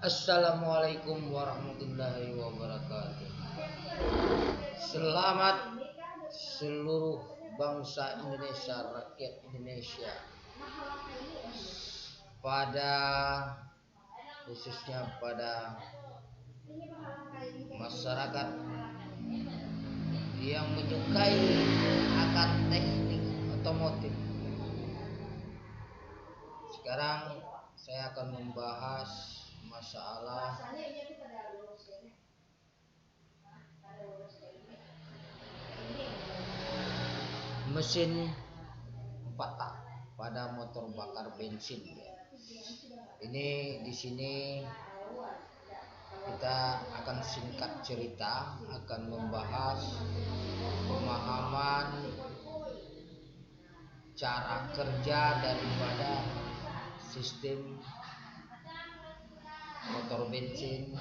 Assalamualaikum warahmatullahi wabarakatuh. Selamat seluruh bangsa Indonesia, rakyat Indonesia, pada khususnya pada masyarakat yang menyukai akan teknik otomotif. Sekarang saya akan membahas masalah mesin 4 tak pada motor bakar bensin. Ini di sini kita akan singkat cerita, akan membahas pemahaman cara kerja daripada sistem motor bensin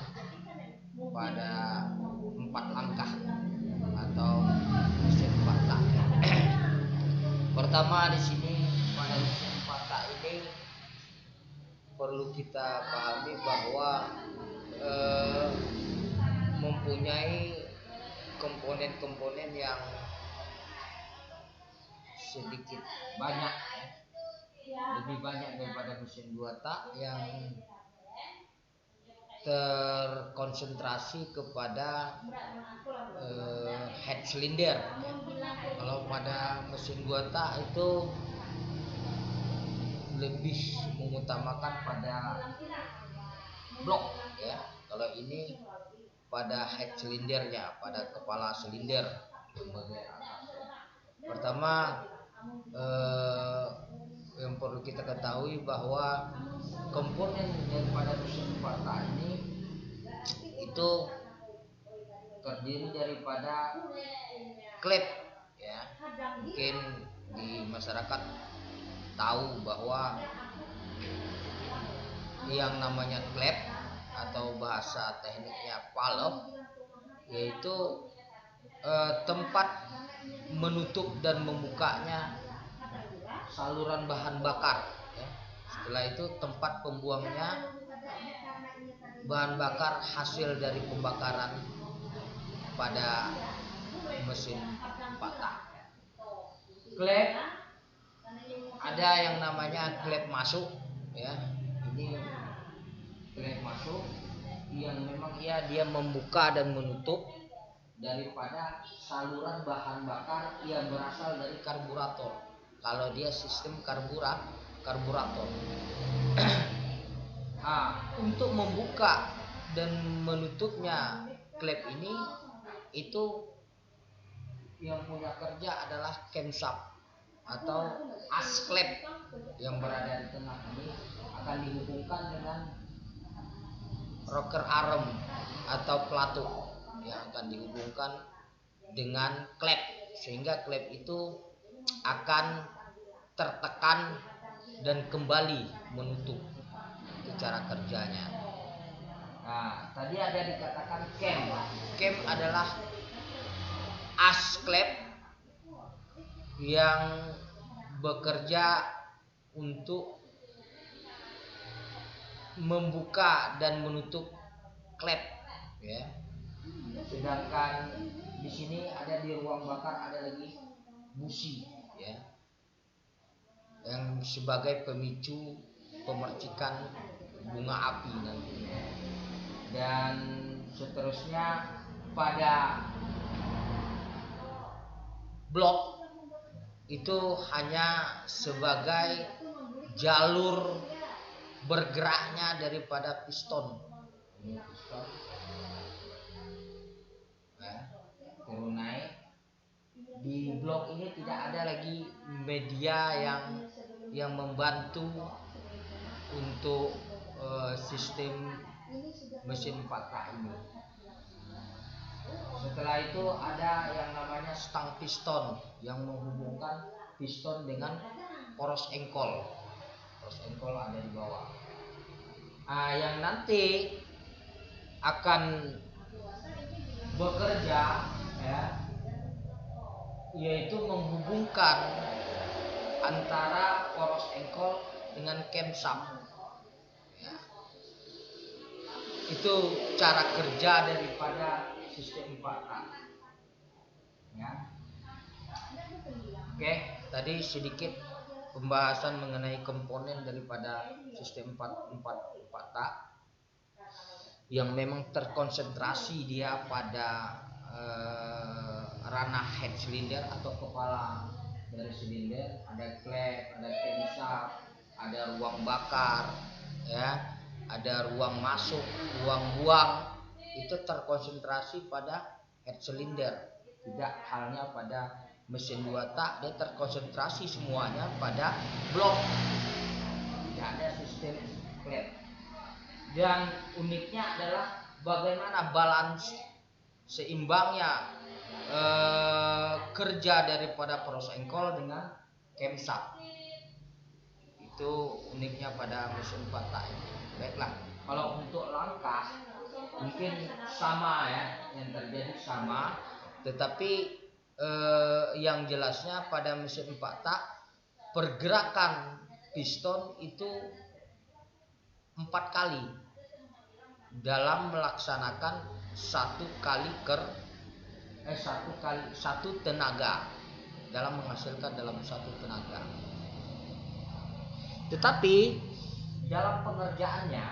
pada 4 langkah atau mesin 4 tak. Pertama di sini pada mesin 4 tak ini perlu kita pahami bahwa mempunyai komponen-komponen yang sedikit banyak, lebih banyak daripada mesin 2 tak yang terkonsentrasi kepada head cylinder. Kalau pada mesin 2 tak itu lebih mengutamakan pada blok ya. Kalau ini pada head cylindernya, pada kepala silinder bagian atas. Pertama yang perlu kita ketahui bahwa komponen daripada mesin 4 tak ini itu terdiri daripada klep ya. Mungkin di masyarakat tahu bahwa yang namanya klep atau bahasa tekniknya valve yaitu tempat menutup dan membukanya saluran bahan bakar ya. Setelah itu tempat pembuangnya bahan bakar hasil dari pembakaran pada mesin 4 tak. Klep ada yang namanya klep masuk ya. Ini klep masuk yang memang dia membuka dan menutup daripada saluran bahan bakar yang berasal dari karburator. Kalau dia sistem karburator. Untuk membuka dan menutupnya klep ini itu yang punya kerja adalah camshaft atau as klep yang berada di tengah ini akan dihubungkan dengan rocker arm atau pelatuk yang akan dihubungkan dengan klep sehingga klep itu akan tertekan dan kembali menutup. Itu cara kerjanya. Nah, tadi ada dikatakan cam. Cam adalah as klep yang bekerja untuk membuka dan menutup klep ya. Sedangkan di sini ada di ruang bakar ada lagi busi ya, yang sebagai pemicu pemercikan bunga api nanti. Dan seterusnya pada blok itu hanya sebagai jalur bergeraknya daripada piston. Ini piston turun naik. Di blok ini tidak ada lagi media yang membantu untuk sistem mesin 4 tak ini. Setelah itu ada yang namanya stang piston yang menghubungkan piston dengan poros engkol. Poros engkol ada di bawah. Yang nanti akan bekerja ya, yaitu menghubungkan antara poros engkol dengan camshaft. Ya. Itu cara kerja daripada sistem 4 tak. Ya. Oke, tadi sedikit pembahasan mengenai komponen daripada sistem 4 tak yang memang terkonsentrasi dia pada ranah head cylinder atau kepala dari silinder, ada klep, ada camshaft, ada ruang bakar, ya, ada ruang masuk, ruang buang, itu terkonsentrasi pada head cylinder. Tidak halnya pada mesin 2 tak, dia terkonsentrasi semuanya pada blok. Tidak ada sistem klep. Dan uniknya adalah bagaimana balance seimbangnya kerja daripada poros engkol dengan camshaft. Itu uniknya pada mesin 4 tak ini. Baiklah, kalau untuk langkah mungkin sama ya, yang terjadi sama, tetapi yang jelasnya pada mesin 4 tak pergerakan piston itu 4 kali dalam melaksanakan satu tenaga, dalam menghasilkan dalam satu tenaga. Tetapi dalam pengerjaannya,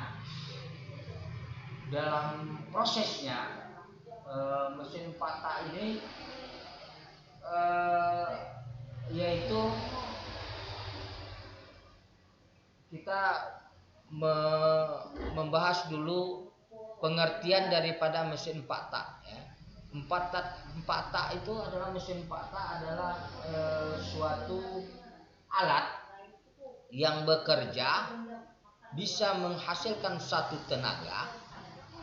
dalam prosesnya, mesin 4 tak ini yaitu kita membahas dulu pengertian daripada mesin 4 tak ya. 4 tak itu adalah mesin 4 tak adalah suatu alat yang bekerja bisa menghasilkan satu tenaga,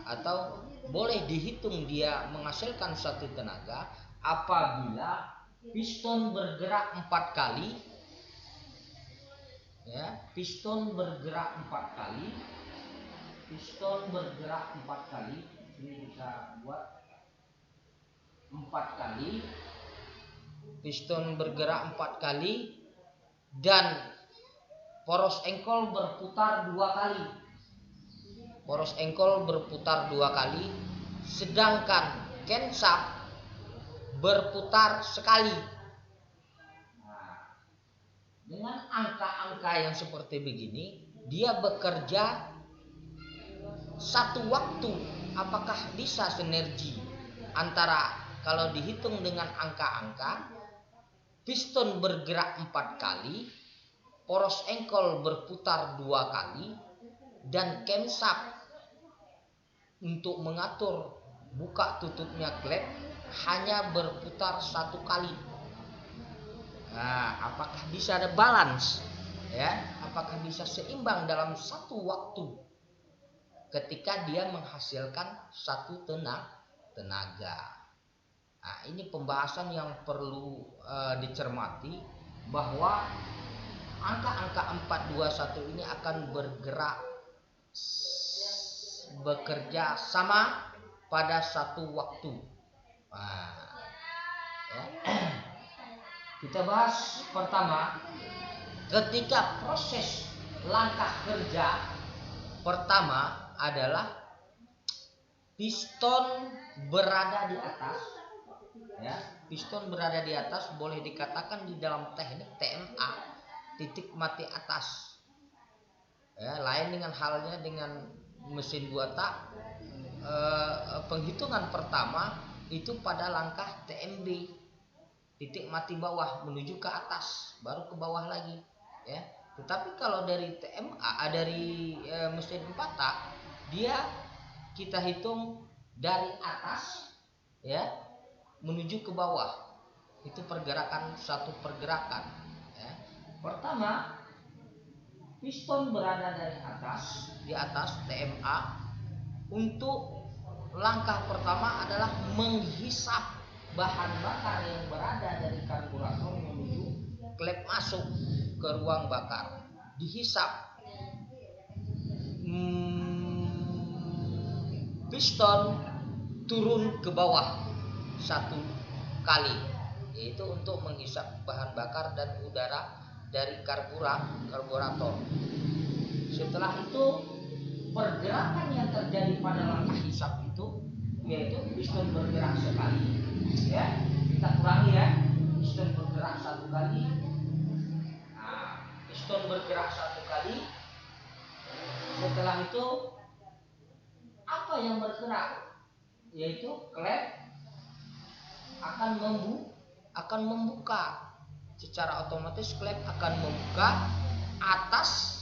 atau boleh dihitung dia menghasilkan satu tenaga apabila piston bergerak 4 kali ya, piston bergerak 4 kali. Ini kita buat 4 kali, piston bergerak 4 kali dan poros engkol berputar 2 kali. Poros engkol berputar 2 kali, sedangkan camshaft berputar sekali. Nah, dengan angka-angka yang seperti begini, dia bekerja satu waktu. Apakah bisa sinergi antara, kalau dihitung dengan angka-angka, piston bergerak 4 kali, poros engkol berputar 2 kali, dan camshaft untuk mengatur buka tutupnya klep hanya berputar 1 kali. Nah, apakah bisa ada balance ya? Apakah bisa seimbang dalam satu waktu ketika dia menghasilkan satu tenaga? Nah, ini pembahasan yang perlu dicermati, bahwa angka-angka 421 ini akan bekerja sama pada satu waktu. Nah, ya. Kita bahas pertama, ketika proses langkah kerja pertama adalah piston berada di atas. Ya, piston berada di atas boleh dikatakan di dalam teknik TMA titik mati atas. Ya, lain dengan halnya dengan mesin 2 tak. Penghitungan pertama itu pada langkah TMB, titik mati bawah menuju ke atas, baru ke bawah lagi ya. Tetapi kalau dari TMA, dari mesin 4 tak, dia kita hitung dari atas ya menuju ke bawah. Itu satu pergerakan ya. Pertama, piston berada di atas TMA. Untuk langkah pertama adalah menghisap bahan bakar yang berada dari karburator menuju klep masuk ke ruang bakar. Dihisap. Piston turun ke bawah 1 kali, yaitu untuk menghisap bahan bakar dan udara dari karburator. Setelah itu pergerakan yang terjadi pada langkah hisap itu yaitu piston bergerak sekali, ya. Kita kurangi ya, piston bergerak satu kali. Nah, piston bergerak satu kali. Setelah itu apa yang bergerak? Yaitu klep akan membuka. Secara otomatis klep akan membuka atas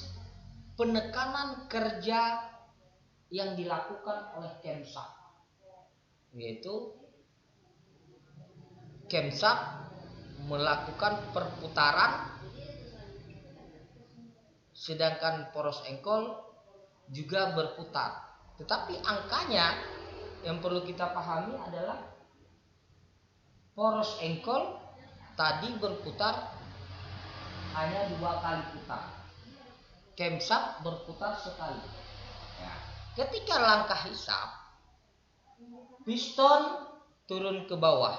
penekanan kerja yang dilakukan oleh camshaft, yaitu camshaft melakukan perputaran, sedangkan poros engkol juga berputar. Tetapi angkanya yang perlu kita pahami adalah poros engkol tadi berputar hanya 2 kali putar, camshaft berputar sekali. Ya. Ketika langkah hisap, piston turun ke bawah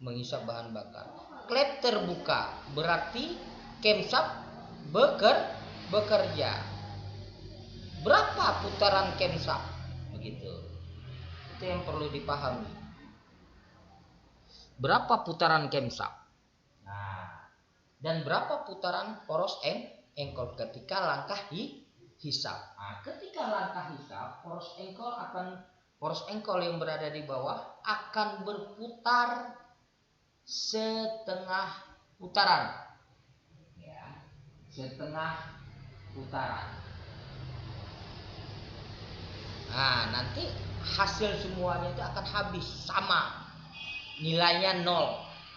menghisap bahan bakar, klep terbuka, berarti camshaft bekerja. Berapa putaran camshaft? Begitu. Itu yang perlu dipahami. Berapa putaran camshaft? Nah, dan berapa putaran poros engkol ketika langkah hisap. Nah, ketika langkah hisap, poros engkol yang berada di bawah akan berputar setengah putaran. Ya, setengah putaran. Nah, nanti hasil semuanya itu akan habis sama, nilainya 0.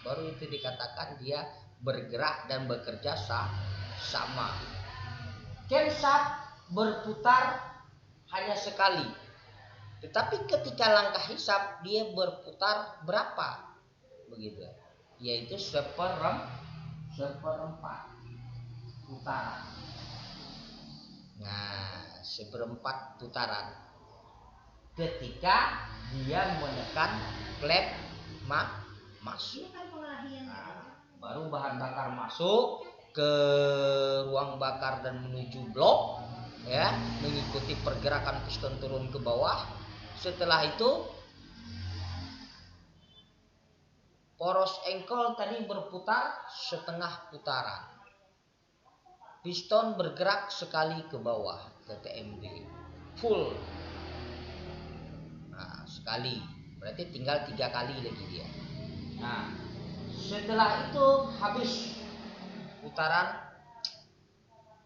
Baru itu dikatakan dia bergerak dan bekerja sama. Camshaft berputar hanya sekali, tetapi ketika langkah hisap dia berputar berapa? Begitu, yaitu seperempat putaran. Nah, seperempat putaran ketika dia menekan klep masuk. Nah, baru bahan bakar masuk ke ruang bakar dan menuju blok, ya, mengikuti pergerakan piston turun ke bawah. Setelah itu poros engkol tadi berputar setengah putaran, piston bergerak sekali ke bawah ke TMD full. Nah, sekali berarti tinggal 3 kali lagi dia. Nah, setelah itu habis putaran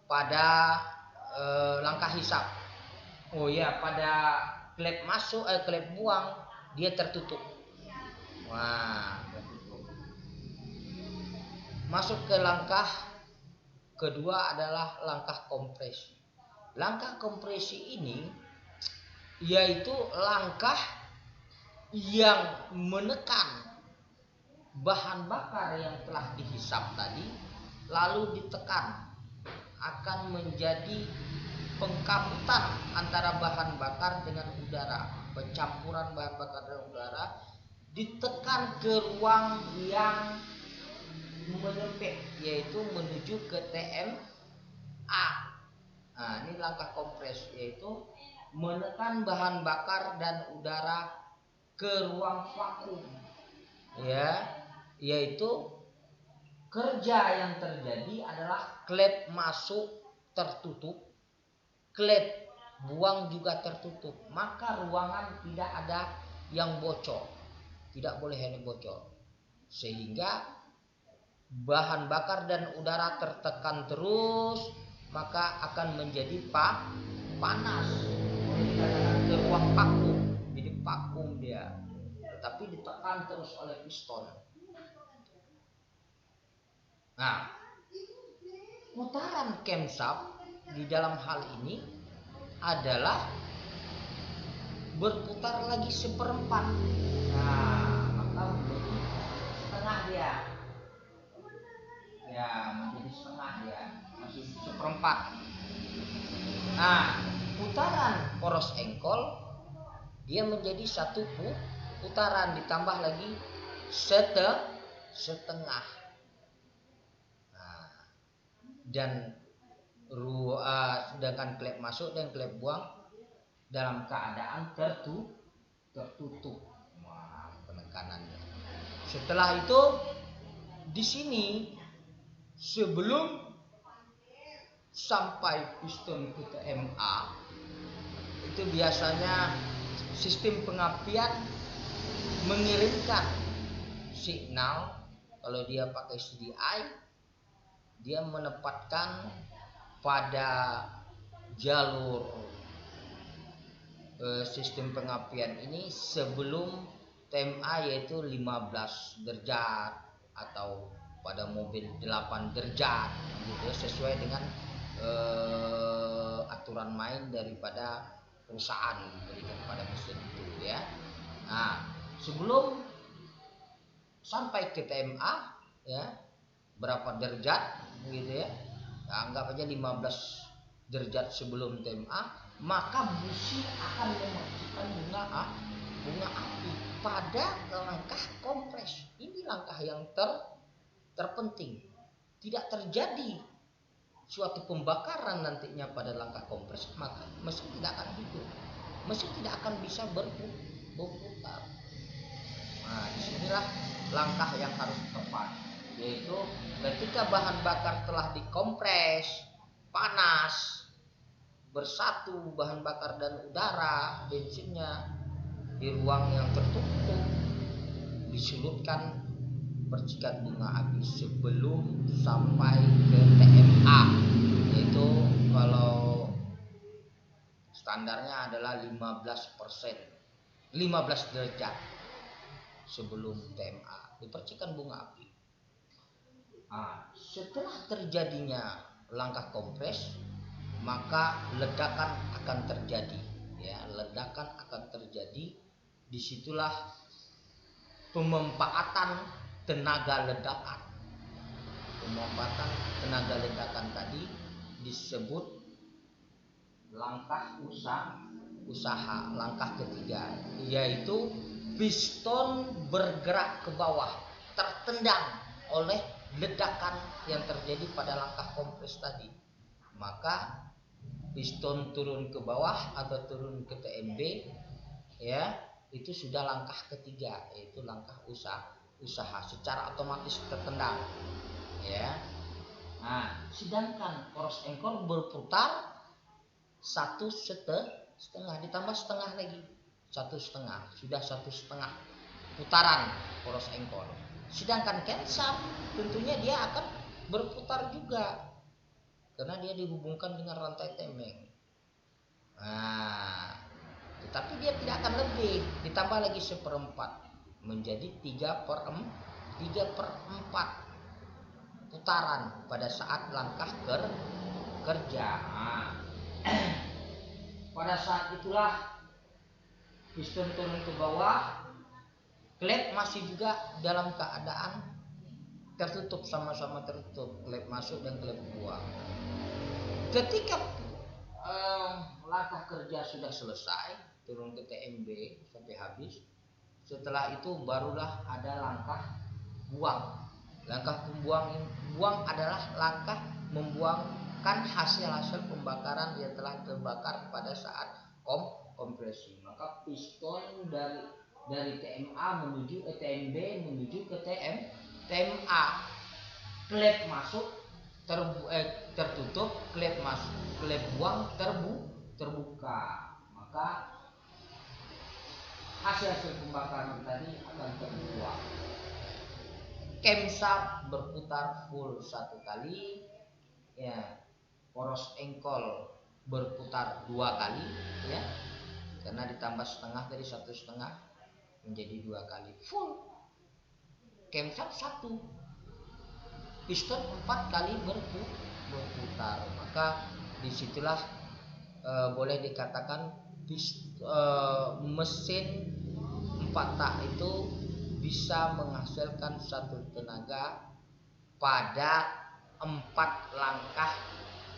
pada langkah hisap. Oh ya, pada klep masuk, klep buang dia tertutup. Wah, tertutup. Masuk ke langkah kedua adalah langkah kompresi. Langkah kompresi ini yaitu langkah yang menekan bahan bakar yang telah dihisap tadi, lalu ditekan, akan menjadi pengkaputan antara bahan bakar dengan udara, pencampuran bahan bakar dan udara, ditekan ke ruang yang menyempit, yaitu menuju ke TMA. Nah, ini langkah kompres, yaitu menekan bahan bakar dan udara ke ruang vakum, ya, yaitu kerja yang terjadi adalah klep masuk tertutup, klep buang juga tertutup, maka ruangan tidak ada yang bocor, tidak boleh ada bocor, sehingga bahan bakar dan udara tertekan terus, maka akan menjadi panas. Dikatakan ke ruang vakum, jadi vakum dia, tetapi ditekan terus oleh piston. Nah, putaran camshaft di dalam hal ini adalah berputar lagi seperempat. Nah, maka menjadi setengah dia. Ya, menjadi setengah dia, masih seperempat. Nah, putaran poros engkol dia menjadi satu putaran ditambah lagi setengah. Dan sedangkan klep masuk dan klep buang dalam keadaan tertutup. Wah, penekanannya. Setelah itu di sini sebelum sampai piston ke TMA itu biasanya sistem pengapian mengirimkan signal. Kalau dia pakai CDI, dia menempatkan pada jalur sistem pengapian ini sebelum TMA, yaitu 15 derajat atau pada mobil 8 derajat gitu, sesuai dengan aturan main daripada perusahaan diberikan pada mesin itu ya. Nah, sebelum sampai ke TMA ya, berapa derajat gitu ya, anggap aja 15 derajat sebelum TMA, maka busi akan memasukkan bunga api pada langkah kompres. Ini langkah yang terpenting. Tidak terjadi suatu pembakaran nantinya pada langkah kompres, maka mesin tidak akan hidup, mesin tidak akan bisa berputar. Nah, disinilah langkah yang harus tepat, yaitu ketika bahan bakar telah dikompres, panas, bersatu bahan bakar dan udara, bensinnya di ruang yang tertutup, disulutkan percikan bunga api sebelum sampai ke TMA, yaitu kalau standarnya adalah 15 derajat sebelum TMA dipercikan bunga api. Nah, setelah terjadinya langkah kompres, maka ledakan akan terjadi ya, ledakan akan terjadi. Disitulah pemanfaatan tenaga ledakan. Pemanfaatan tenaga ledakan tadi disebut langkah usaha, langkah ketiga, yaitu piston bergerak ke bawah, tertendang oleh ledakan yang terjadi pada langkah kompres tadi. Maka piston turun ke bawah atau turun ke TMB ya, itu sudah langkah ketiga, yaitu langkah usaha secara otomatis tertendang ya. Nah, sedangkan poros engkol berputar 1,5 ditambah setengah lagi 1,5, sudah 1,5 putaran poros engkol. Sedangkan camshaft tentunya dia akan berputar juga karena dia dihubungkan dengan rantai temeng. Nah, tetapi dia tidak akan lebih, ditambah lagi 1/4 menjadi 3/4 putaran pada saat langkah kerja. Nah, pada saat itulah piston turun ke bawah, klep masih juga dalam keadaan tertutup, sama-sama tertutup, klep masuk dan klep buang. Ketika langkah kerja sudah selesai, turun ke TMB sampai habis, setelah itu barulah ada langkah buang. Langkah buang adalah langkah membuangkan hasil pembakaran yang telah terbakar pada saat kompresi. Maka piston dari TMA menuju TMB menuju ke TMA, klep masuk tertutup, klep masuk, klep buang terbuka. Maka hasil pembakaran tadi akan terbuang. Camshaft berputar full 1 kali ya, poros engkol berputar 2 kali ya, karena ditambah setengah dari 1,5 menjadi 2 kali full. Camshaft 1, piston 4 kali berputar. Maka disitulah boleh dikatakan mesin 4 tak itu bisa menghasilkan satu tenaga pada 4 langkah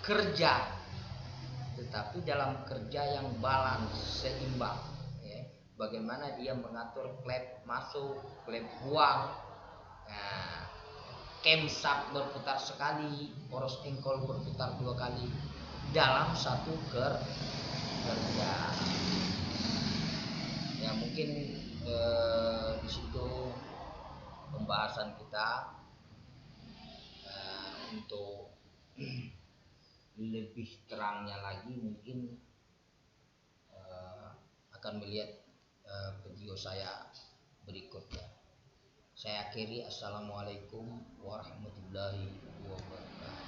kerja, tetapi dalam kerja yang balance, seimbang ya. Bagaimana dia mengatur klep masuk, klep buang. Nah, camshaft berputar sekali, poros engkol berputar 2 kali dalam satu kerja. Ya mungkin di situ pembahasan kita untuk lebih terangnya lagi mungkin akan melihat video saya berikutnya. Saya akhiri, assalamualaikum warahmatullahi wabarakatuh.